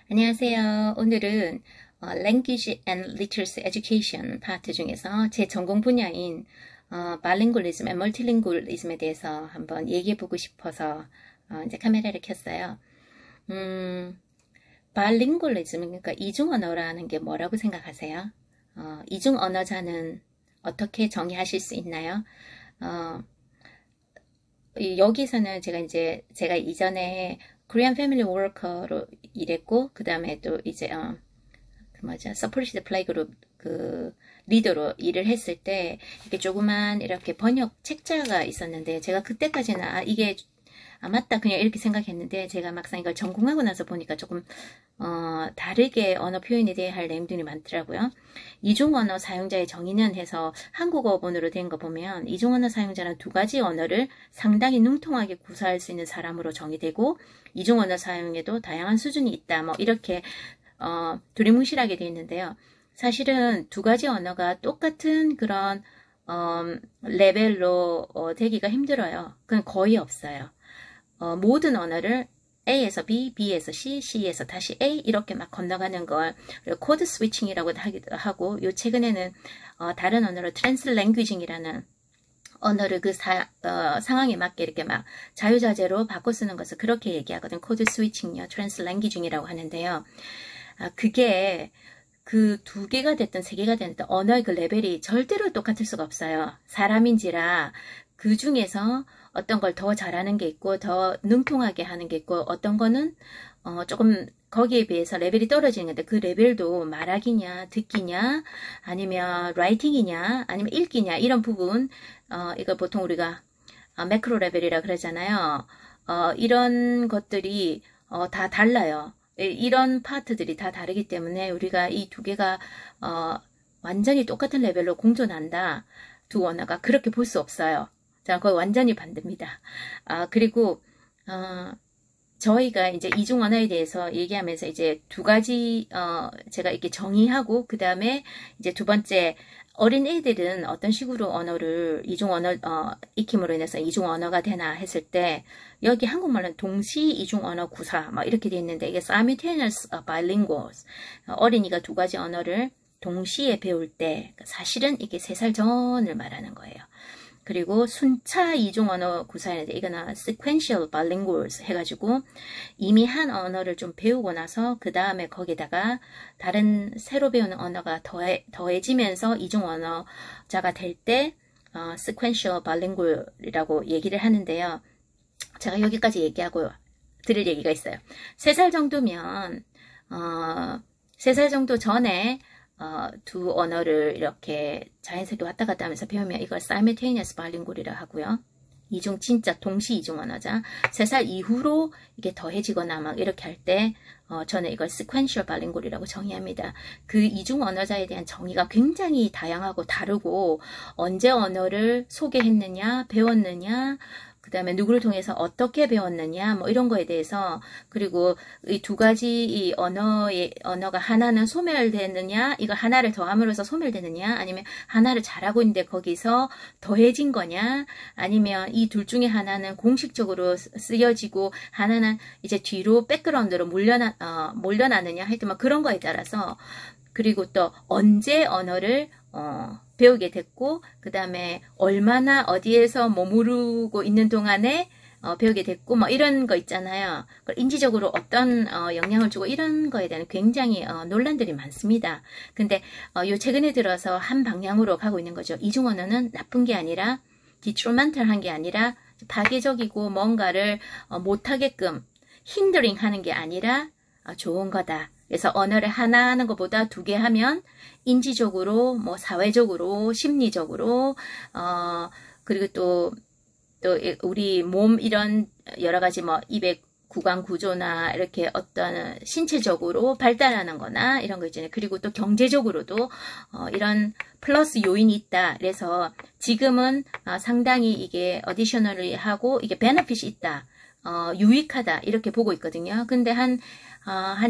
안녕하세요. 오늘은 Language and Literacy Education 파트 중에서 제 전공 분야인 Bilingualism and Multilingualism에 대해서 한번 얘기해보고 싶어서 이제 카메라를 켰어요. Bilingualism, 그러니까 이중언어라는 게 뭐라고 생각하세요? 이중언어자는 어떻게 정의하실 수 있나요? 여기서는 제가 이전에 Korean Family Worker로 일했고, 그 다음에 또 이제, Supported Playgroup 리더로 일을 했을 때, 이렇게 조그만 이렇게 번역 책자가 있었는데, 제가 그때까지는, 맞다, 그냥 이렇게 생각했는데, 제가 막상 이걸 전공하고 나서 보니까 조금, 다르게 언어 표현에 대해 할 내용들이 많더라고요. 이중언어 사용자의 정의는 해서 한국어본으로 된 거 보면, 이중언어 사용자는 두 가지 언어를 상당히 능통하게 구사할 수 있는 사람으로 정의되고, 이중언어 사용에도 다양한 수준이 있다, 이렇게, 두리뭉실하게 되어 있는데요. 사실은 두 가지 언어가 똑같은 그런, 레벨로, 되기가 힘들어요. 그건 거의 없어요. 모든 언어를 A에서 B, B에서 C, C에서 다시 A 이렇게 막 건너가는 걸 코드 스위칭이라고 하기도 하고, 요 최근에는 다른 언어로 트랜스랭귀징이라는 언어를 상황에 맞게 이렇게 막 자유자재로 바꿔 쓰는 것을 그렇게 얘기하거든. 코드 스위칭이요, 트랜스랭귀징이라고 하는데요. 그게 그 두 개가 됐든 세 개가 됐든 언어의 그 레벨이 절대로 똑같을 수가 없어요. 사람인지라 그 중에서 어떤 걸 더 잘하는 게 있고 더 능통하게 하는 게 있고, 어떤 거는 조금 거기에 비해서 레벨이 떨어지는 건데, 그 레벨도 말하기냐 듣기냐 아니면 라이팅이냐 아니면 읽기냐, 이런 부분, 이걸 보통 우리가 매크로 레벨이라 그러잖아요. 이런 것들이 다 달라요. 이런 파트들이 다 다르기 때문에 우리가 이 두 개가 완전히 똑같은 레벨로 공존한다, 두 언어가, 그렇게 볼 수 없어요. 자, 거의 완전히 반대입니다. 그리고, 저희가 이제 이중 언어에 대해서 얘기하면서 이제 두 가지, 제가 이렇게 정의하고, 그 다음에 이제 두 번째, 어린 애들은 어떤 식으로 언어를 이중 언어, 익힘으로 인해서 이중 언어가 되나 했을 때, 여기 한국말은 동시 이중 언어 구사, 이렇게 돼 있는데, 이게 simultaneous bilinguals. 어린이가 두 가지 언어를 동시에 배울 때, 사실은 이게 3살 전을 말하는 거예요. 그리고 순차 이중 언어 구사인데, 이거는 sequential bilinguals 해가지고 이미 한 언어를 좀 배우고 나서 그 다음에 거기다가 다른 새로 배우는 언어가 더해지면서 이중 언어자가 될 때 sequential bilingual이라고 얘기를 하는데요. 제가 여기까지 얘기하고 드릴 얘기가 있어요. 3살 정도면 3살 정도 전에 두 언어를 이렇게 자연스럽게 왔다 갔다 하면서 배우면 이걸 simultaneous bilingual이라 하고요. 진짜 동시 이중 언어자. 3살 이후로 이게 더해지거나 막 이렇게 할 때, 저는 이걸 sequential bilingual이라고 정의합니다. 그 이중 언어자에 대한 정의가 굉장히 다양하고 다르고, 언제 언어를 소개했느냐, 배웠느냐, 그 다음에 누구를 통해서 어떻게 배웠느냐, 이런 거에 대해서, 그리고 이 두 가지 이 언어가 하나는 소멸되느냐, 이거 하나를 더함으로써 소멸되느냐, 아니면 하나를 잘하고 있는데 거기서 더해진 거냐, 아니면 이 둘 중에 하나는 공식적으로 쓰여지고, 하나는 이제 뒤로 백그라운드로 몰려나느냐, 하여튼 그런 거에 따라서, 그리고 또 언제 언어를, 배우게 됐고, 그 다음에 얼마나 어디에서 머무르고 있는 동안에 배우게 됐고, 이런 거 있잖아요. 인지적으로 어떤 영향을 주고, 이런 거에 대한 굉장히 논란들이 많습니다. 근데 요 최근에 들어서 한 방향으로 가고 있는 거죠. 이중 언어는 나쁜 게 아니라, 디트로멘탈한 게 아니라, 파괴적이고 뭔가를 못하게끔 힌더링 하는 게 아니라 좋은 거다. 그래서 언어를 하나 하는 것보다 2개 하면 인지적으로, 사회적으로, 심리적으로, 그리고 또 우리 몸 이런 여러 가지 입의 구강 구조나 이렇게 어떤 신체적으로 발달하는 거나 이런 거 있잖아요. 그리고 또 경제적으로도 이런 플러스 요인이 있다. 그래서 지금은 상당히 이게 어디셔널리 하고 이게 베너핏이 있다. 유익하다. 이렇게 보고 있거든요. 근데 한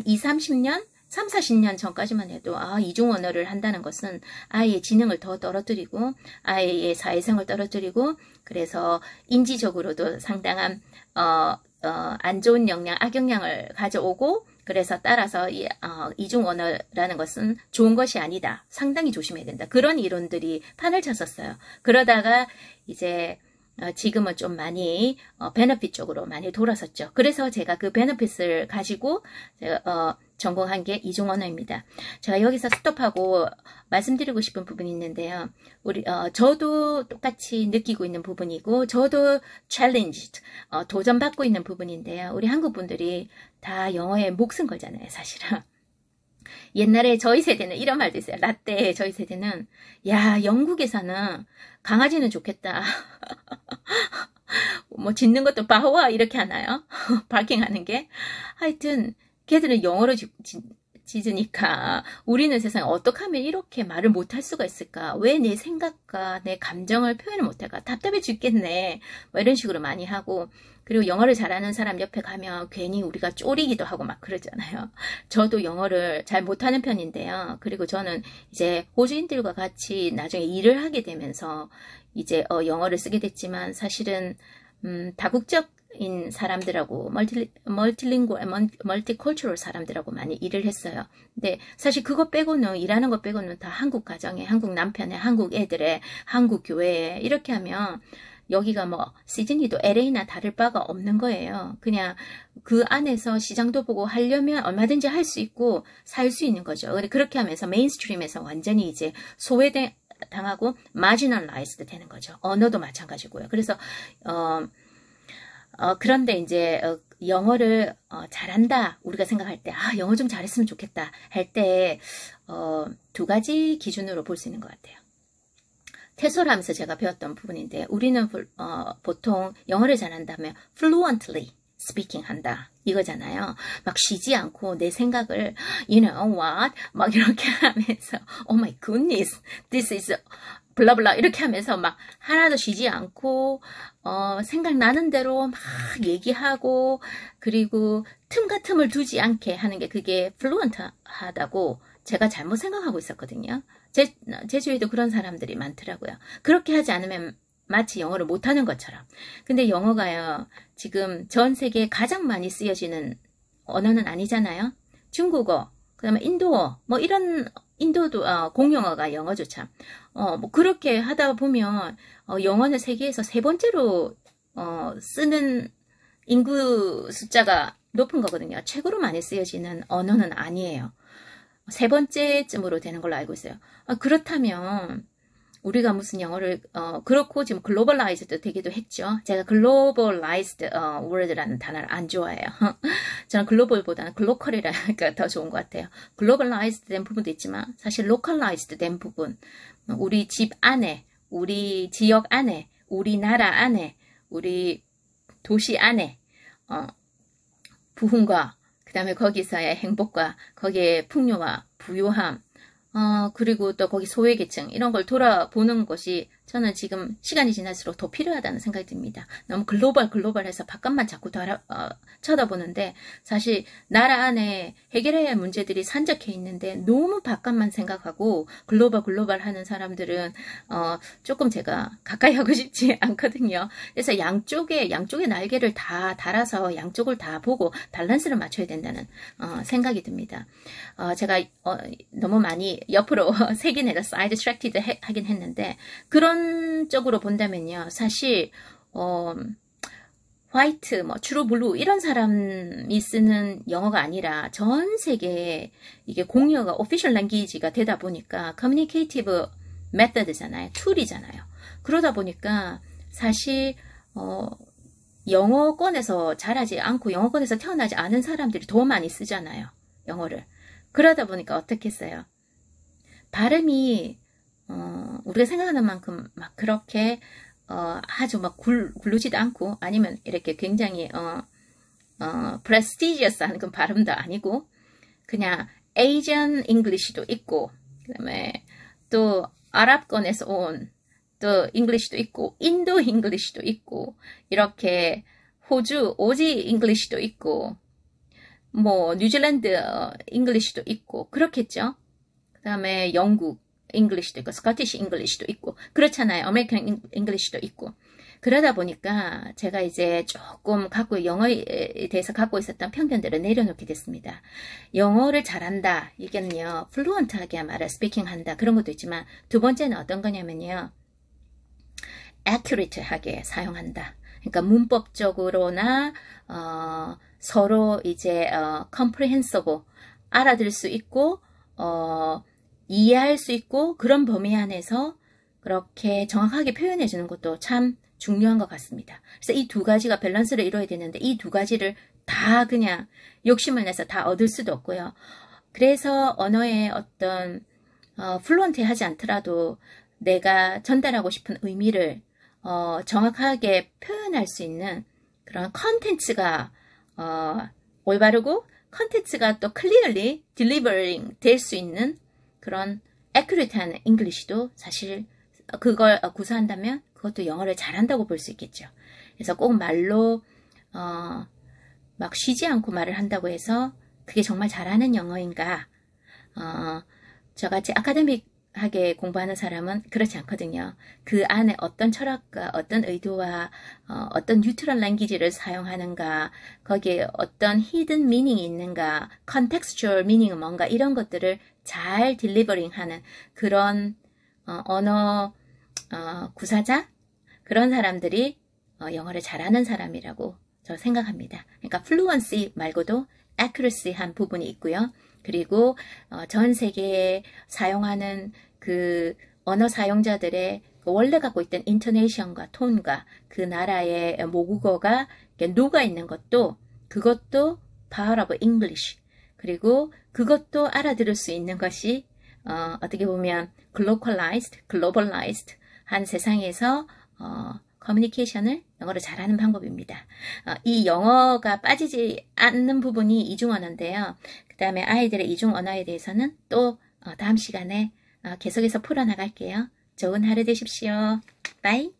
2, 30년? 3, 40년 전까지만 해도 이중 언어를 한다는 것은 아이의 지능을 더 떨어뜨리고 아이의 사회성을 떨어뜨리고 그래서 인지적으로도 상당한 안 좋은 영향, 악영향을 가져오고 그래서 따라서 이중 언어라는 것은 좋은 것이 아니다. 상당히 조심해야 된다. 그런 이론들이 판을 쳤었어요. 그러다가 이제 지금은 좀 많이 베너핏 쪽으로 많이 돌아섰죠. 그래서 제가 그 베너핏을 가지고 제가 전공한 게 이중 언어입니다. 제가 여기서 스톱하고 말씀드리고 싶은 부분이 있는데요. 저도 똑같이 느끼고 있는 부분이고 저도 challenged, 도전받고 있는 부분인데요. 우리 한국 분들이 다 영어에 목숨 걸잖아요, 사실은. 옛날에 저희 세대는 이런 말도 있어요. 라떼 저희 세대는 야, 영국에서는 강아지는 좋겠다. 뭐 짖는 것도 바와 이렇게 하나요? 바킹하는 게. 하여튼 걔들은 영어로 짖으니까 우리는 세상에 어떻게 하면 이렇게 말을 못할 수가 있을까? 왜 내 생각과 내 감정을 표현을 못할까? 답답해 죽겠네. 뭐 이런 식으로 많이 하고, 그리고 영어를 잘하는 사람 옆에 가면 괜히 우리가 쪼리기도 하고 막 그러잖아요. 저도 영어를 잘 못하는 편인데요. 그리고 저는 이제 호주인들과 같이 나중에 일을 하게 되면서 이제 영어를 쓰게 됐지만 사실은 다국적인 사람들하고 멀티컬처럴 사람들하고 많이 일을 했어요. 근데 사실 그거 빼고는 일하는 거 빼고는 다 한국 가정에, 한국 남편에, 한국 애들에, 한국 교회에 이렇게 하면 여기가 뭐 시드니도 LA나 다를 바가 없는 거예요. 그냥 그 안에서 시장도 보고 하려면 얼마든지 할 수 있고 살 수 있는 거죠. 그렇게 하면서 메인스트림에서 완전히 이제 소외당하고 marginalized 되는 거죠. 언어도 마찬가지고요. 그래서 그런데 이제 영어를 잘한다 우리가 생각할 때 영어 좀 잘했으면 좋겠다 할 때 두 가지 기준으로 볼 수 있는 것 같아요. 퇴소를 하면서 제가 배웠던 부분인데 우리는 보통 영어를 잘한다면 fluently speaking 한다 이거잖아요. 막 쉬지 않고 내 생각을 you know what 막 이렇게 하면서 oh my goodness this is 블라블라 이렇게 하면서 막 하나도 쉬지 않고 생각나는 대로 막 얘기하고 그리고 틈과 틈을 두지 않게 하는 게 그게 플루언트하다고 제가 잘못 생각하고 있었거든요. 제 주위에도 그런 사람들이 많더라고요. 그렇게 하지 않으면 마치 영어를 못하는 것처럼. 근데 영어가요. 지금 전 세계에 가장 많이 쓰여지는 언어는 아니잖아요. 중국어, 그 다음에 인도어, 뭐 이런 인도도 공용어가 영어죠 참. 뭐 그렇게 하다 보면 영어는 세계에서 세 번째로 쓰는 인구 숫자가 높은 거거든요. 최고로 많이 쓰여지는 언어는 아니에요. 세 번째쯤으로 되는 걸로 알고 있어요. 그렇다면 우리가 무슨 영어를 그렇고 지금 글로벌라이즈드 되기도 했죠. 제가 글로벌라이즈드 word라는 단어를 안 좋아해요. 저는 글로벌보다는 글로컬이라니까 더 좋은 것 같아요. 글로벌라이즈드 된 부분도 있지만 사실 로컬라이즈드 된 부분, 우리 집 안에, 우리 지역 안에, 우리나라 안에, 우리 도시 안에 부흥과 그 다음에 거기서의 행복과 거기에 풍요와 부요함 그리고 또 거기 소외계층 이런 걸 돌아보는 것이 저는 지금 시간이 지날수록 더 필요하다는 생각이 듭니다. 너무 글로벌해서 바깥만 자꾸 쳐다보는데 사실 나라 안에 해결해야 할 문제들이 산적해 있는데 너무 바깥만 생각하고 글로벌 하는 사람들은 조금 제가 가까이 하고 싶지 않거든요. 그래서 양쪽에 날개를 다 달아서 양쪽을 다 보고 밸런스를 맞춰야 된다는 생각이 듭니다. 제가 너무 많이 옆으로 세긴 해서 사이드 트랙티드 하긴 했는데 그런 쪽으로 본다면요. 사실 화이트, 뭐 트루 블루 이런 사람이 쓰는 영어가 아니라 전 세계에 이게 공용어가 오피셜 랭귀지가 되다 보니까 커뮤니케이티브 메서드잖아요. 툴이잖아요. 그러다 보니까 사실 영어권에서 자라지 않고 영어권에서 태어나지 않은 사람들이 더 많이 쓰잖아요. 영어를. 그러다 보니까 어떻게 써요? 발음이 우리가 생각하는 만큼 막 그렇게 아주 막 굴르지도 않고 아니면 이렇게 굉장히 prestigious-한 그 발음도 아니고 그냥 Asian English도 있고 그다음에 또 아랍권에서 온 또 English도 있고 인도 English도 있고 이렇게 호주 오지 English도 있고 뭐 뉴질랜드 English도 있고 그렇겠죠. 그 다음에 영국 잉글리시도 있고 스코티시 잉글리시도 있고 그렇잖아요. 아메리칸 잉글리시도 있고 그러다 보니까 제가 이제 조금 영어에 대해서 갖고 있었던 편견들을 내려놓게 됐습니다. 영어를 잘한다. 이게는요, 플루언트하게 말을 스피킹한다. 그런 것도 있지만 두 번째는 어떤 거냐면요. accurate하게 사용한다. 그러니까 문법적으로나 서로 이제 comprehensible 알아들을 수 있고 이해할 수 있고 그런 범위 안에서 그렇게 정확하게 표현해 주는 것도 참 중요한 것 같습니다. 그래서 이 두 가지가 밸런스를 이루어야 되는데 이 두 가지를 다 그냥 욕심을 내서 다 얻을 수도 없고요. 그래서 언어의 어떤 플루언트 하지 않더라도 내가 전달하고 싶은 의미를 정확하게 표현할 수 있는 그런 컨텐츠가 올바르고 컨텐츠가 또 clearly delivering 될 수 있는 그런 accurate한 English도 사실 그걸 구사한다면 그것도 영어를 잘한다고 볼 수 있겠죠. 그래서 꼭 말로 막 쉬지 않고 말을 한다고 해서 그게 정말 잘하는 영어인가? 저같이 아카데믹하게 공부하는 사람은 그렇지 않거든요. 그 안에 어떤 철학과 어떤 의도와 어떤 뉴트럴 랭귀지를 사용하는가, 거기에 어떤 히든 미닝이 있는가, 컨텍스추얼 미닝은 뭔가 이런 것들을 잘 딜리버링하는 그런 언어 구사자? 그런 사람들이 영어를 잘하는 사람이라고 저 생각합니다. 그러니까 fluency 말고도 accuracy한 부분이 있고요. 그리고 전 세계에 사용하는 그 언어 사용자들의 원래 갖고 있던 intonation과 톤과 그 나라의 모국어가 녹아 있는 것도 그것도 power of English. 그리고 그것도 알아들을 수 있는 것이 어떻게 보면 globalized 한 세상에서 커뮤니케이션을 영어로 잘하는 방법입니다. 이 영어가 빠지지 않는 부분이 이중 언어인데요. 그 다음에 아이들의 이중 언어에 대해서는 또 다음 시간에 계속해서 풀어나갈게요. 좋은 하루 되십시오. 바이.